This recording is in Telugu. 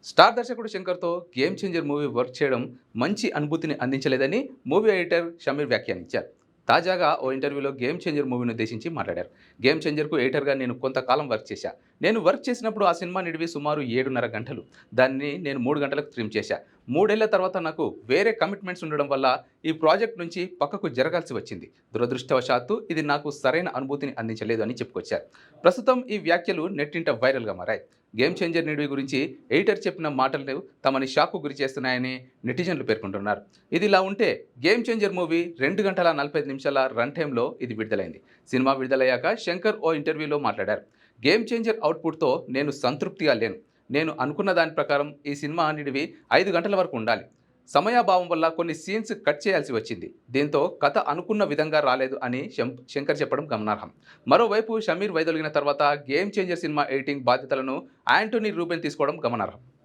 స్టార్ దర్శకుడు శంకర్తో గేమ్ చేంజర్ మూవీ వర్క్ చేయడం మంచి అనుభూతిని అందించలేదని మూవీ ఎడిటర్ షమీర్ వ్యాఖ్యానించారు. తాజాగా ఓ ఇంటర్వ్యూలో గేమ్ చేంజర్ మూవీని ఉద్దేశించి మాట్లాడారు. గేమ్ చేంజర్కు ఎడిటర్గా నేను కొంతకాలం వర్క్ చేశా. నేను వర్క్ చేసినప్పుడు ఆ సినిమా నిడివి సుమారు 7.5 గంటలు. దాన్ని నేను 3 గంటలకు ట్రిమ్ చేశా. 3 ఏళ్ల తర్వాత నాకు వేరే కమిట్మెంట్స్ ఉండడం వల్ల ఈ ప్రాజెక్ట్ నుంచి పక్కకు జరగాల్సి వచ్చింది. దురదృష్టవశాత్తు ఇది నాకు సరైన అనుభూతిని అందించలేదు అని చెప్పుకొచ్చారు. ప్రస్తుతం ఈ వ్యాఖ్యలు నెట్టింట వైరల్గా మారాయి. గేమ్ చేంజర్ నిడివి గురించి ఎడిటర్ చెప్పిన మాటలు తమని షాక్కు గురి చేస్తున్నాయని నెటిజన్లు పేర్కొంటున్నారు. ఇదిలా ఉంటే గేమ్ చేంజర్ మూవీ 2 గంటల 45 నిమిషాల రన్ టైంలో ఇది విడుదలైంది. సినిమా విడుదలయ్యాక శంకర్ ఓ ఇంటర్వ్యూలో మాట్లాడారు. గేమ్ చేంజర్ అవుట్పుట్తో నేను సంతృప్తిగా లేను. నేను అనుకున్న దాని ప్రకారం ఈ సినిమా నిడివి 5 గంటల వరకు ఉండాలి. సమయాభావం వల్ల కొన్ని సీన్స్ కట్ చేయాల్సి వచ్చింది. దీంతో కథ అనుకున్న విధంగా రాలేదు అని శంకర్ చెప్పడం గమనార్హం. మరోవైపు షమీర్ వైదొలిగిన తర్వాత గేమ్ చేంజర్ సినిమా ఎడిటింగ్ బాధ్యతలను యాంటోనీ రూబెన్ తీసుకోవడం గమనార్హం.